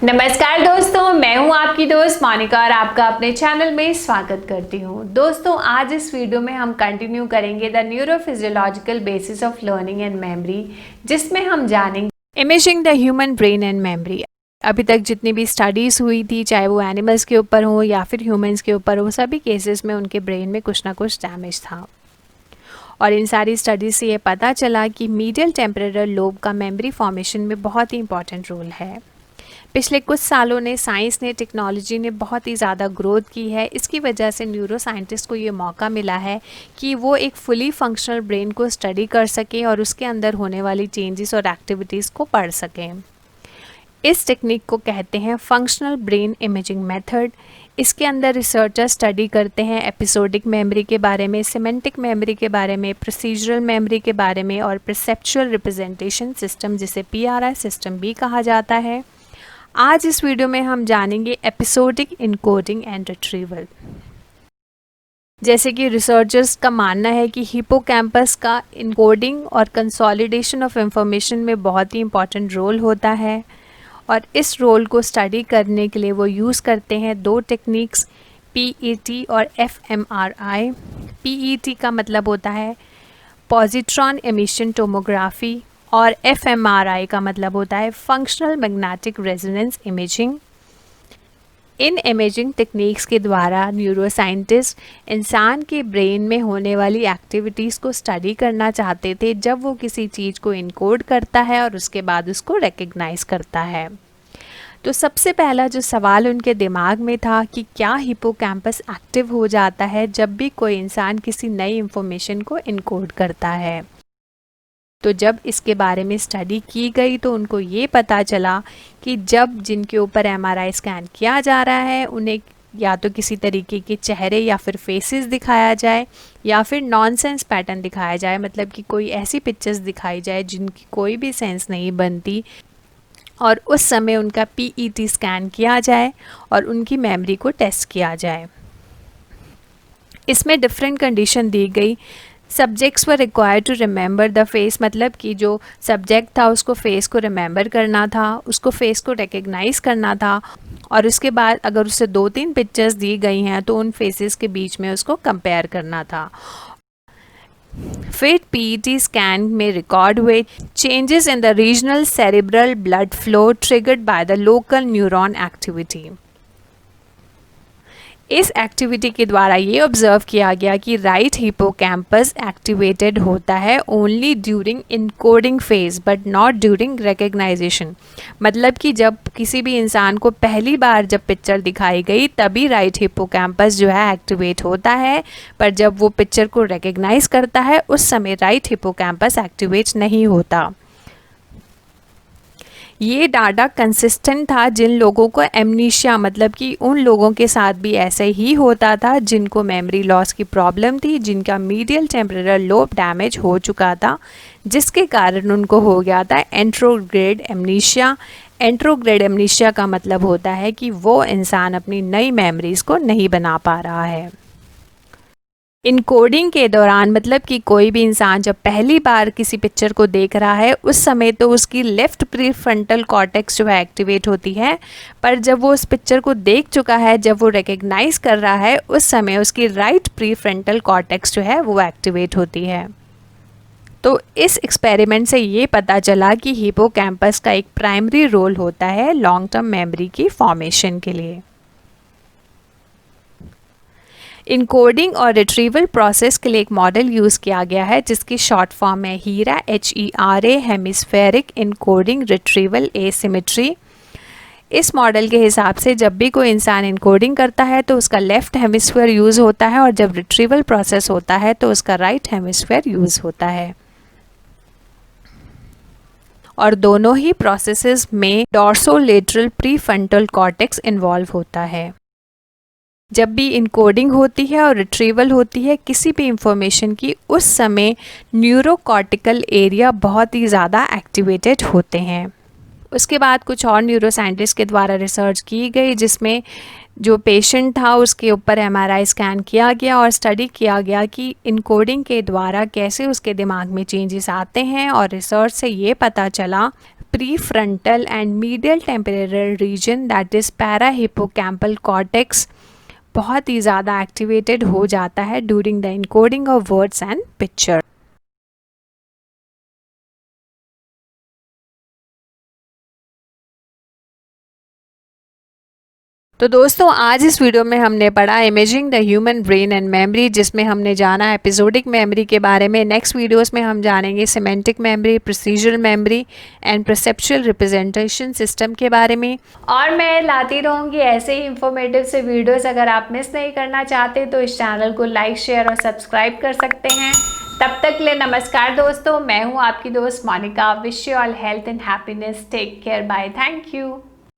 नमस्कार दोस्तों, मैं हूं आपकी दोस्त मोनिका और आपका अपने चैनल में स्वागत करती हूं। दोस्तों, आज इस वीडियो में हम कंटिन्यू करेंगे the neurophysiological basis of learning and memory, जिसमें हम जानेंगे imaging the human brain and memory. अभी तक जितनी भी स्टडीज़ हुई थी, चाहे वो एनिमल्स के ऊपर हो या फिर ह्यूमंस के ऊपर हो, सभी केसेस में उनके ब्रेन में कुछ ना कुछ डैमेज था। और इन सारी स्टडीज़ से ये पता चला कि मीडियल टेम्परेल लोब का मेमोरी फॉर्मेशन में बहुत ही इंपॉर्टेंट रोल है। पिछले कुछ सालों ने साइंस ने, टेक्नोलॉजी ने बहुत ही ज़्यादा ग्रोथ की है। इसकी वजह से न्यूरो साइंटिस्ट को ये मौका मिला है कि वो एक फुली फंक्शनल ब्रेन को स्टडी कर सकें और उसके अंदर होने वाली चेंजेस और एक्टिविटीज़ को पढ़ सकें। इस टेक्निक को कहते हैं फंक्शनल ब्रेन इमेजिंग मेथड। इसके अंदर रिसर्चर स्टडी करते हैं एपिसोडिक मेमोरी के बारे में, सिमेंटिक मेमोरी के बारे में, प्रोसीजरल मेमोरी के बारे में और परसेप्चुअल रिप्रेजेंटेशन सिस्टम, जिसे PRI सिस्टम भी कहा जाता है। आज इस वीडियो में हम जानेंगे एपिसोडिक इनकोडिंग एंड रिट्रीवल। जैसे कि रिसर्चर्स का मानना है कि हिपोकैम्पस का इनकोडिंग और कंसोलिडेशन ऑफ इंफॉर्मेशन में बहुत ही इंपॉर्टेंट रोल होता है, और इस रोल को स्टडी करने के लिए वो यूज़ करते हैं दो टेक्निक्स, PET और fMRI। PET का मतलब होता है पॉजिट्रॉन एमिशन टोमोग्राफी और fMRI का मतलब होता है फंक्शनल मैग्नेटिक रेजोनेंस इमेजिंग। इन इमेजिंग टेक्निक्स के द्वारा न्यूरोसाइंटिस्ट इंसान के ब्रेन में होने वाली एक्टिविटीज़ को स्टडी करना चाहते थे जब वो किसी चीज़ को इनकोड करता है और उसके बाद उसको रिकग्नाइज करता है। तो सबसे पहला जो सवाल उनके दिमाग में था कि क्या हिपोकैम्पस एक्टिव हो जाता है जब भी कोई इंसान किसी नई इंफॉर्मेशन को इनकोड करता है। तो जब इसके बारे में स्टडी की गई तो उनको ये पता चला कि जब जिनके ऊपर MRI स्कैन किया जा रहा है उन्हें या तो किसी तरीके के चेहरे या फिर फेसेस दिखाया जाए या फिर नॉनसेंस पैटर्न दिखाया जाए, मतलब कि कोई ऐसी पिक्चर्स दिखाई जाए जिनकी कोई भी सेंस नहीं बनती, और उस समय उनका PET स्कैन किया जाए और उनकी मेमोरी को टेस्ट किया जाए। इसमें डिफरेंट कंडीशन दी गई। Subjects were required to remember the face, मतलब कि जो सब्जेक्ट था उसको फेस को रिमेंबर करना था, उसको फेस को रिकग्नाइज करना था, और उसके बाद अगर उसे 2-3 पिक्चर्स दी गई हैं तो उन फेसेस के बीच में उसको कंपेयर करना था। फिर PET स्कैन में रिकॉर्ड हुए changes in the regional cerebral blood flow triggered by the local neuron activity. इस एक्टिविटी के द्वारा ये ऑब्जर्व किया गया कि राइट हिपोकैम्पस एक्टिवेटेड होता है only during encoding phase but not during recognisation. मतलब कि जब किसी भी इंसान को पहली बार जब पिक्चर दिखाई गई तभी राइट हिपोकैम्पस जो है एक्टिवेट होता है, पर जब वो पिक्चर को रिकग्नाइज करता है उस समय राइट हिपोकैम्पस एक्टिवेट नहीं होता। ये डाटा कंसिस्टेंट था जिन लोगों को एमनीशिया, मतलब कि उन लोगों के साथ भी ऐसे ही होता था जिनको मेमोरी लॉस की प्रॉब्लम थी, जिनका मीडियल टेम्परेल लोब डैमेज हो चुका था, जिसके कारण उनको हो गया था एंट्रोग्रेड एमनीशिया। एंट्रोग्रेड एमनीशिया का मतलब होता है कि वो इंसान अपनी नई मेमोरीज़ को नहीं बना पा रहा है। इनकोडिंग के दौरान, मतलब कि कोई भी इंसान जब पहली बार किसी पिक्चर को देख रहा है उस समय तो उसकी लेफ़्ट प्रीफ्रंटल कॉर्टेक्स जो है एक्टिवेट होती है, पर जब वो उस पिक्चर को देख चुका है, जब वो रिकग्नाइज कर रहा है उस समय उसकी राइट प्रीफ्रंटल कॉर्टेक्स जो है वो एक्टिवेट होती है। तो इस एक्सपेरिमेंट से ये पता चला कि हिपोकैम्पस का एक प्राइमरी रोल होता है लॉन्ग टर्म मेमोरी की फॉर्मेशन के लिए। इनकोडिंग और रिट्रीवल प्रोसेस के लिए एक मॉडल यूज़ किया गया है जिसकी शॉर्ट फॉर्म है HERA, HERA, hemispheric encoding retrieval asymmetry. इस मॉडल के हिसाब से जब भी कोई इंसान इनकोडिंग करता है तो उसका लेफ़्ट हेमिस्फेयर यूज़ होता है, और जब रिट्रीवल प्रोसेस होता है तो उसका राइट हेमिस्फेयर यूज़ होता है। और दोनों ही प्रोसेसेस में डॉर्सोलेटरल प्रीफ्रंटल कॉर्टेक्स इन्वॉल्व होता है। जब भी इनकोडिंग होती है और रिट्रीवल होती है किसी भी इंफॉर्मेशन की, उस समय न्यूरोकॉर्टिकल एरिया बहुत ही ज़्यादा एक्टिवेटेड होते हैं। उसके बाद कुछ और न्यूरोसाइंटिस्ट के द्वारा रिसर्च की गई जिसमें जो पेशेंट था उसके ऊपर MRI स्कैन किया गया और स्टडी किया गया कि इनकोडिंग के द्वारा कैसे उसके दिमाग में चेंजेस आते हैं, और रिसर्च से ये पता चला prefrontal and medial temporal region that is parahippocampal cortex बहुत ही ज़्यादा एक्टिवेटेड हो जाता है during the encoding of words and picture. तो दोस्तों आज इस वीडियो में हमने पढ़ा imaging the human brain and memory, जिसमें हमने जाना एपिसोडिक मेमोरी के बारे में। नेक्स्ट वीडियोस में हम जानेंगे semantic memory, procedural memory and perceptual representation system के बारे में। और मैं लाती रहूँगी ऐसे ही इंफॉर्मेटिव से वीडियोस। अगर आप मिस नहीं करना चाहते तो इस चैनल को लाइक, शेयर और सब्सक्राइब कर सकते हैं। तब तक ले नमस्कार दोस्तों, मैं हूँ आपकी दोस्त Monika. Wish you all health and happiness. Take care, bye, thank you.